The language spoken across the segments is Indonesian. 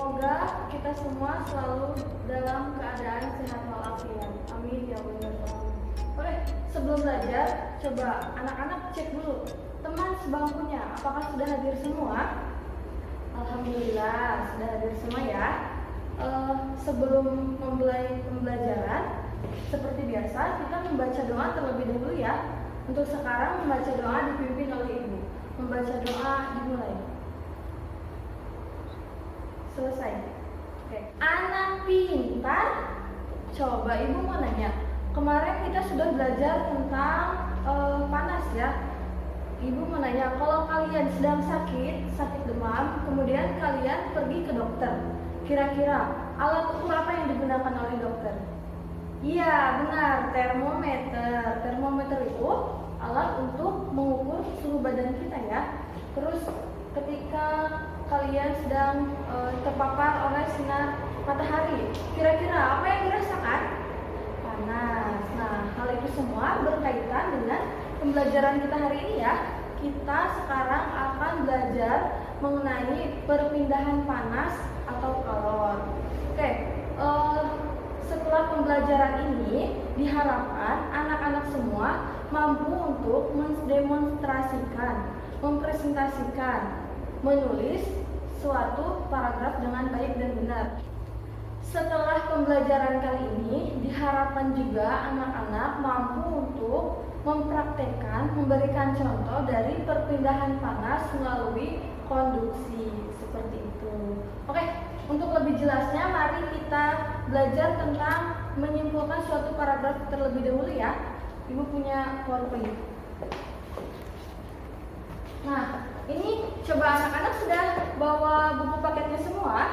Semoga kita semua selalu dalam keadaan sehat walafiat. Amin ya Allah ya Tuhan. Oke, sebelum belajar, coba anak-anak cek dulu teman sebangkunya, apakah sudah hadir semua? Alhamdulillah sudah hadir semua ya. Sebelum memulai pembelajaran, seperti biasa kita membaca doa terlebih dahulu ya. Untuk sekarang membaca doa dipimpin oleh ibu. Membaca doa dimulai. Selesai. Oke. Anak pintar. Coba ibu mau nanya. Kemarin kita sudah belajar tentang panas ya. Ibu mau nanya, kalau kalian sedang sakit demam, kemudian kalian pergi ke dokter, kira-kira alat ukur apa yang digunakan oleh dokter? Iya, benar, termometer. Termometer itu alat untuk mengukur suhu badan kita ya. Terus ketika kalian sedang terpapar oleh sinar matahari, kira-kira apa yang dirasakan? Panas. Nah, hal itu semua berkaitan dengan pembelajaran kita hari ini ya. Kita sekarang akan belajar mengenai perpindahan panas atau kalor. Oke, setelah pembelajaran ini diharapkan anak-anak semua mampu untuk mendemonstrasikan, mempresentasikan, menulis suatu paragraf dengan baik dan benar. Setelah pembelajaran kali ini, diharapkan juga anak-anak mampu untuk mempraktekkan, memberikan contoh dari perpindahan panas melalui konduksi seperti itu. Oke, untuk lebih jelasnya mari kita belajar tentang menyimpulkan suatu paragraf terlebih dahulu ya. Ibu punya PowerPoint. Nah, ini coba anak-anak sudah bawa buku paketnya semua.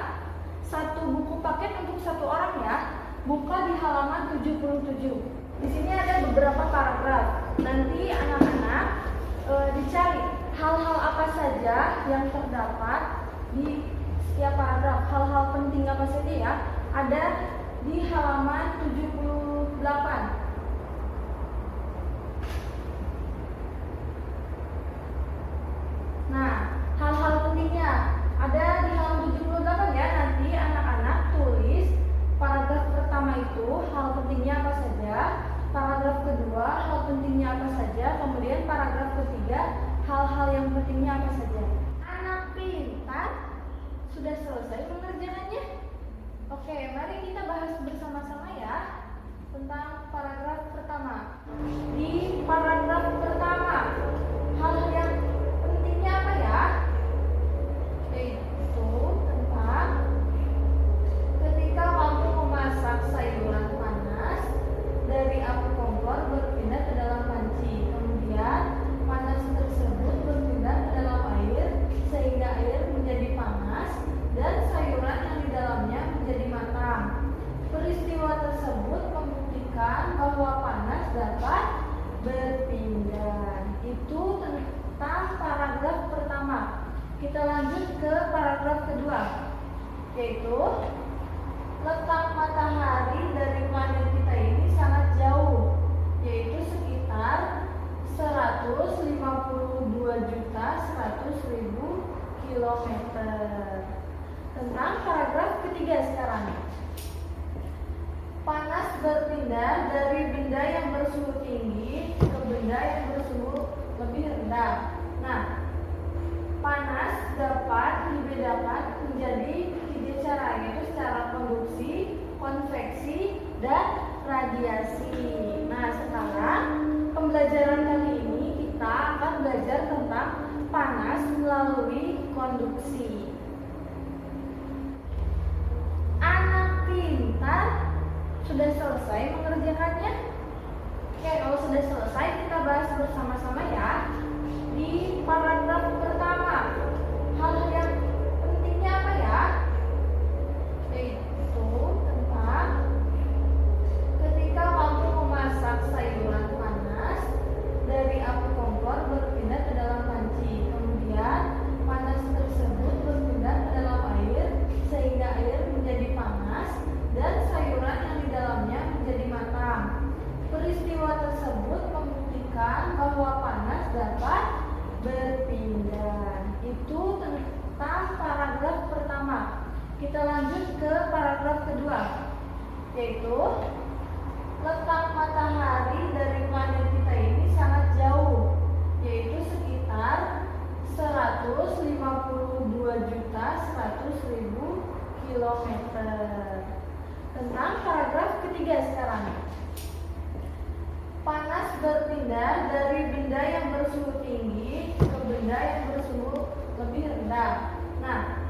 Satu buku paket untuk satu orang ya. Buka di halaman 77. Di sini ada beberapa paragraf. Nanti anak-anak dicari hal-hal apa saja yang terdapat di setiap paragraf. Hal-hal penting apa saja ya. Ada di halaman 78. Nah, hal-hal pentingnya ada di halaman 78 ya. Nanti anak-anak tulis paragraf pertama itu hal pentingnya apa saja, paragraf kedua hal pentingnya apa saja, kemudian paragraf ketiga hal-hal yang pentingnya apa saja. Anak pintar sudah selesai mengerjakannya? Oke, mari kita bahas bersama-sama ya tentang paragraf pertama. Di paragraf pertama, hal yang pentingnya apa ya? Yaitu tentang ketika kamu memasak sayuran panas, dari api kompor berpindah ke dalam panci. Kemudian panas tersebut berpindah ke dalam air sehingga air menjadi panas dan sayuran yang di dalamnya menjadi matang. Peristiwa tersebut membuktikan bahwa panas dapat berpindah. Itu tentang paragraf pertama. Kita lanjut ke paragraf kedua, yaitu letak matahari dari planet kita ini sangat jauh, yaitu sekitar 152.100.000 kilometer. Tentang paragraf ketiga sekarang. Panas berpindah dari benda yang bersuhu tinggi ke benda yang bersuhu lebih rendah. Nah, panas dapat dibedakan menjadi 3 cara, yaitu secara konduksi, konveksi, dan radiasi. Nah, sekarang pembelajaran kali ini kita akan belajar tentang panas melalui konduksi. Anak pintar sudah selesai mengerjakannya? Oke, kalau sudah selesai kita bahas bersama-sama ya. Di paragraf pertama, hal yang pentingnya apa ya? Yaitu tentang ketika kamu memasak sayuran panas, dari api kompor berpindah ke dalam panci. Kemudian panas tersebut berpindah ke dalam air sehingga air menjadi panas dan sayuran yang di dalamnya menjadi matang. Peristiwa tersebut membuktikan bahwa panas dapat berpindah. Itu tentang Kita lanjut ke paragraf kedua, yaitu letak matahari dari planet kita ini sangat jauh, yaitu sekitar 152.100.000 kilometer. Tentang paragraf ketiga sekarang. Panas berpindah dari benda yang bersuhu tinggi ke benda yang bersuhu lebih rendah. Nah,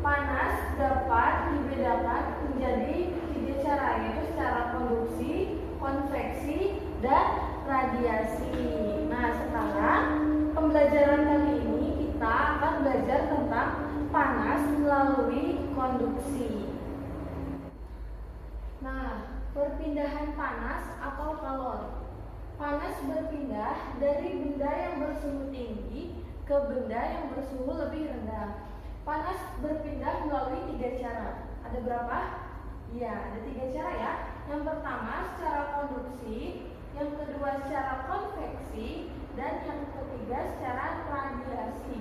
panas dapat dibedakan menjadi 3 cara, yaitu secara konduksi, konveksi, dan radiasi. Nah, sekarang pembelajaran kali ini kita akan belajar tentang panas melalui konduksi. Nah, perpindahan panas atau kalor. Panas berpindah dari benda yang bersuhu tinggi ke benda yang bersuhu lebih rendah. Panas berpindah melalui 3 cara. Ada berapa? Ya, ada 3 cara ya. Yang pertama secara konduksi, yang kedua secara konveksi, dan yang ketiga secara radiasi.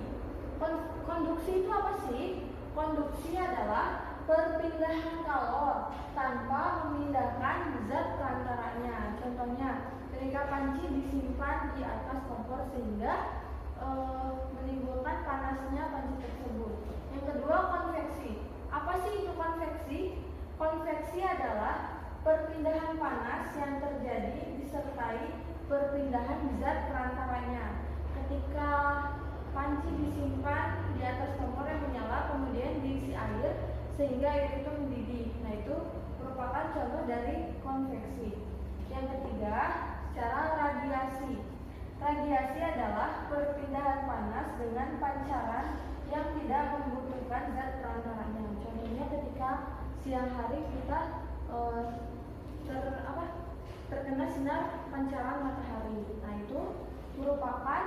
Konduksi itu apa sih? Konduksi adalah perpindahan kalor tanpa memindahkan zat perantaranya. Contohnya, ketika panci disimpan di atas kompor sehingga menimbulkan panasnya panci tersebut. Yang kedua, konveksi. Apa sih itu konveksi? Konveksi adalah perpindahan panas yang terjadi disertai perpindahan zat perantaranya. Ketika panci disimpan di atas kompor yang menyala, kemudian diisi air sehingga air itu mendidih. Nah, itu merupakan contoh dari konveksi. Yang ketiga, secara radiasi. Radiasi adalah perpindahan panas dengan pancaran yang tidak membutuhkan zat perantaranya. Contohnya ketika siang hari kita terkena sinar pancaran matahari. Nah, itu merupakan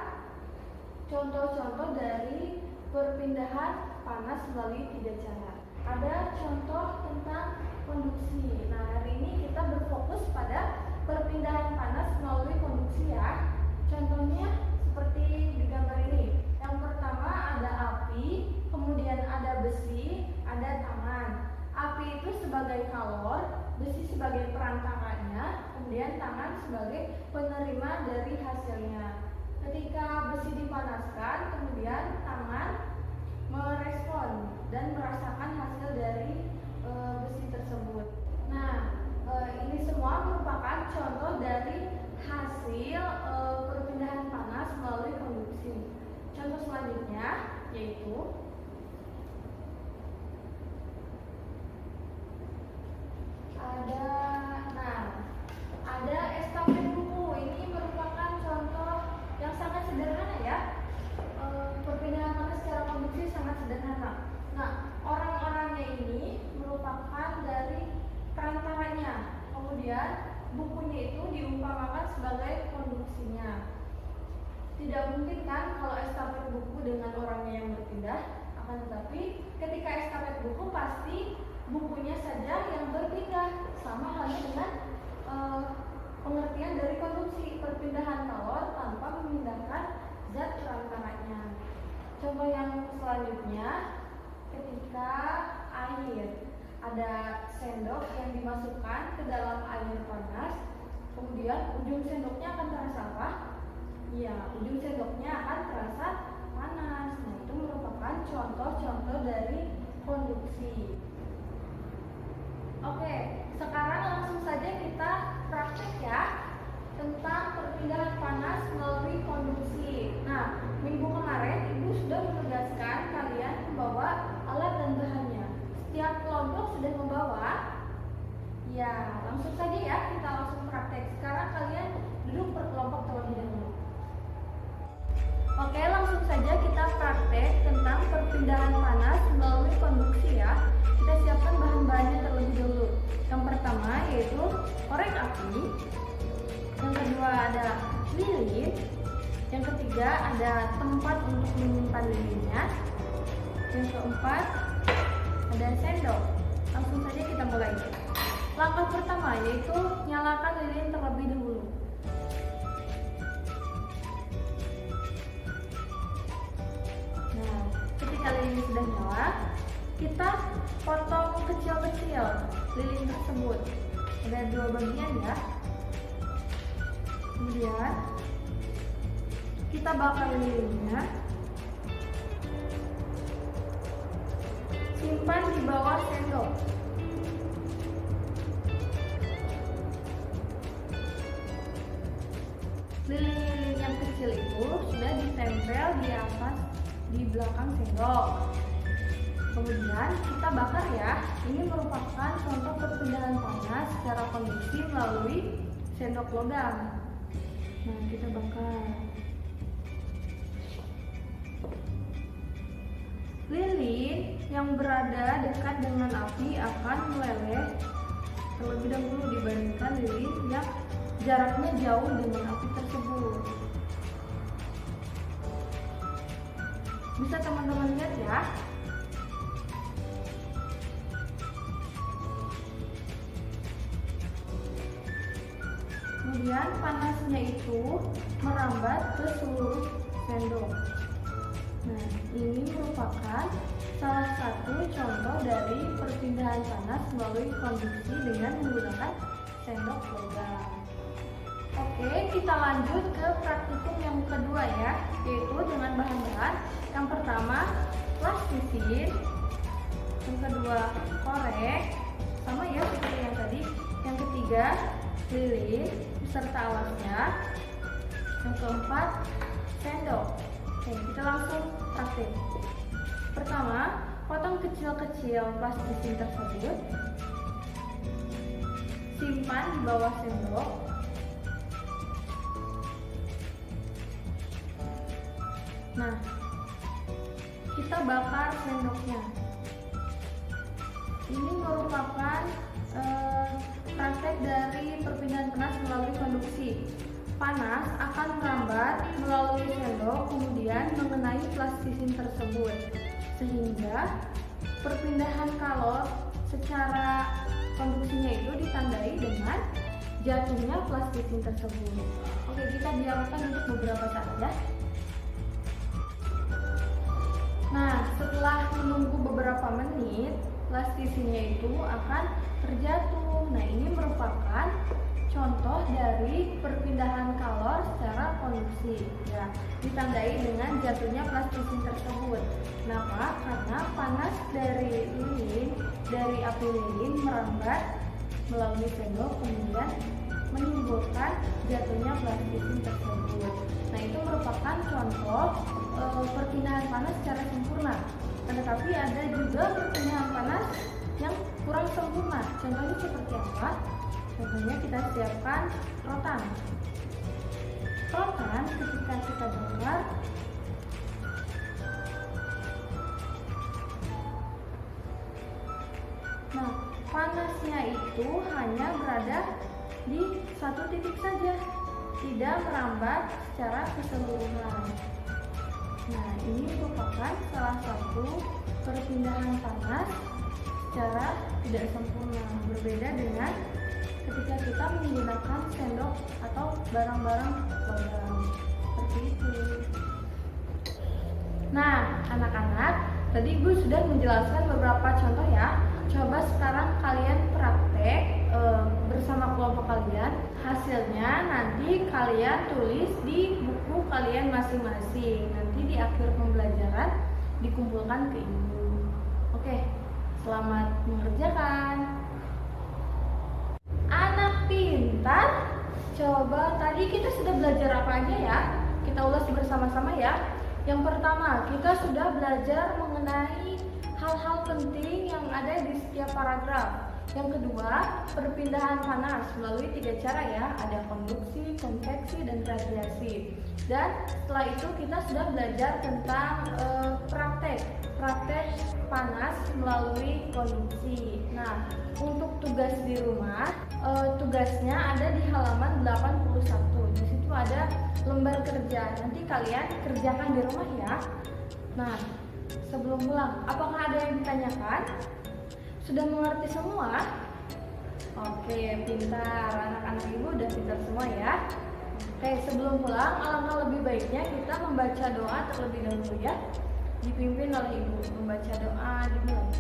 contoh-contoh dari perpindahan panas melalui 3 cara. Ada contoh tentang konduksi. Nah, hari ini kita berfokus pada perpindahan panas melalui konduksi ya. Contohnya seperti di gambar ini. Yang pertama ada api, kemudian ada besi, ada tangan. Api itu sebagai kalor, besi sebagai perantaranya, kemudian tangan sebagai penerima dari hasilnya. Ketika besi dipanaskan, kemudian tangan merespon dan merasakan hasil dari besi tersebut. Nah, ini semua merupakan contoh dari hasil perpindahan panas melalui konduksi. Contoh selanjutnya yaitu ada estafet buku. Ini merupakan contoh yang sangat sederhana ya. Perpindahan panas secara konduksi sangat sederhana. Nah, orang-orangnya ini merupakan dari perantaranya. Kemudian bukunya itu diumpamakan sebagai konduksinya. Tidak mungkin kan kalau estafet buku dengan orangnya yang berpindah. Akan tetapi ketika estafet buku pasti bukunya saja yang berpindah. Sama halnya dengan pengertian dari konduksi, perpindahan kalor tanpa memindahkan zat perantaranya. Contoh yang selanjutnya, ketika air, ada sendok yang dimasukkan ke dalam air panas, kemudian ujung sendoknya akan terasa apa? Ya, ujung sendoknya akan terasa panas. Nah, itu merupakan contoh-contoh dari konduksi. Oke, sekarang langsung saja kita praktek ya tentang perpindahan panas melalui konduksi. Nah, minggu kemarin Ibu sudah menugaskan kalian membawa alat dan bahannya. Setiap kelompok sudah membawa. Ya, langsung saja ya kita langsung praktek. Sekarang kalian duduk per kelompok terlebih dahulu. Oke, langsung saja kita praktek tentang perpindahan panas melalui konduksi ya. Kita siapkan bahan-bahannya terlebih dahulu. Yang pertama yaitu korek api. Yang kedua ada lilin. Yang ketiga ada tempat untuk menyimpan lilinnya. Yang keempat ada sendok. Langsung saja kita mulai. Langkah pertama yaitu nyalakan lilin terlebih dahulu. Nah, ketika lilin sudah nyala, kita kecil lilin tersebut. Ada 2 bagian ya. Kemudian kita bakar lilinnya. Simpan di bawah sendok. Lilin-lilin yang kecil itu sudah ditempel di belakang sendok. Kemudian kita bakar ya. Ini merupakan contoh perpindahan panas secara konveksi melalui sendok logam. Nah, kita bakar. Lilin yang berada dekat dengan api akan meleleh terlebih dahulu dibandingkan lilin yang jaraknya jauh dengan api tersebut. Bisa teman-teman lihat ya. Kemudian panasnya itu merambat ke seluruh sendok. Nah, ini merupakan salah satu contoh dari perpindahan panas melalui konduksi dengan menggunakan sendok logam. Oke, kita lanjut ke praktikum yang kedua ya, yaitu dengan bahan-bahan. Yang pertama, plastisin. Yang kedua, korek. Sama ya seperti yang tadi. Yang ketiga, lilin beserta alasnya. Yang keempat, sendok. Oke, kita langsung praktik. Pertama, potong kecil-kecil plastisin tersebut. Simpan di bawah sendok. Nah, kita bakar sendoknya. Ini merupakan praktek dari perpindahan panas melalui konduksi. Panas akan merambat melalui sendok kemudian mengenai plastisin tersebut, sehingga perpindahan kalor secara konduksinya itu ditandai dengan jatuhnya plastisin tersebut. Oke, kita diamkan untuk beberapa saat ya. Nah, setelah menunggu beberapa menit, plastisinnya itu akan terjatuh. Nah, ini merupakan contoh dari perpindahan kalor secara konduksi ya, ditandai dengan jatuhnya plastisin tersebut. Kenapa? Karena panas dari api lilin merambat melalui sendok kemudian menimbulkan jatuhnya plastisin tersebut. Nah, itu merupakan contoh perpindahan panas secara sempurna. Tetapi ada juga perpindahan panas yang kurang sempurna. Contohnya seperti apa? Contohnya kita siapkan rotan. Rotan ketika kita bakar, nah panasnya itu hanya berada di satu titik saja, tidak merambat secara keseluruhan. Nah, ini merupakan salah satu perpindahan panas secara tidak sempurna, berbeda dengan ketika kita menggunakan sendok atau barang-barang logam seperti itu. Nah, anak-anak, tadi Ibu sudah menjelaskan beberapa contoh ya. Coba sekarang kalian praktek bersama kelompok kalian. Hasilnya nanti kalian tulis di buku kalian masing-masing. Nanti di akhir pembelajaran dikumpulkan ke Ibu. Oke, selamat mengerjakan. Anak pintar, coba tadi kita sudah belajar apa aja ya? Kita ulas bersama-sama ya. Yang pertama, kita sudah belajar mengenai hal-hal penting yang ada di setiap paragraf. Yang kedua, perpindahan panas melalui 3 cara ya, ada konduksi, konveksi, dan radiasi. Dan setelah itu kita sudah belajar tentang praktek panas melalui konduksi. Nah, untuk tugas di rumah, tugasnya ada di halaman 81. Di situ ada lembar kerja. Nanti kalian kerjakan di rumah ya. Nah, sebelum pulang, apakah ada yang ditanyakan? Sudah mengerti semua? Oke, pintar. Anak-anak Ibu udah pintar semua ya. Oke, sebelum pulang, alangkah lebih baiknya kita membaca doa terlebih dahulu ya. Dipimpin oleh Ibu membaca doa dimulai.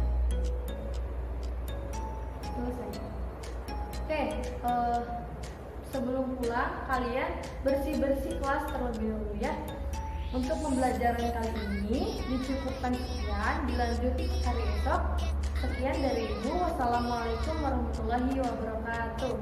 Oke, sebelum pulang kalian bersih-bersih kelas terlebih dahulu ya. Untuk pembelajaran kali ini dicukupkan sekian, dilanjut hari esok. Sekian dari Ibu. Wassalamualaikum warahmatullahi wabarakatuh.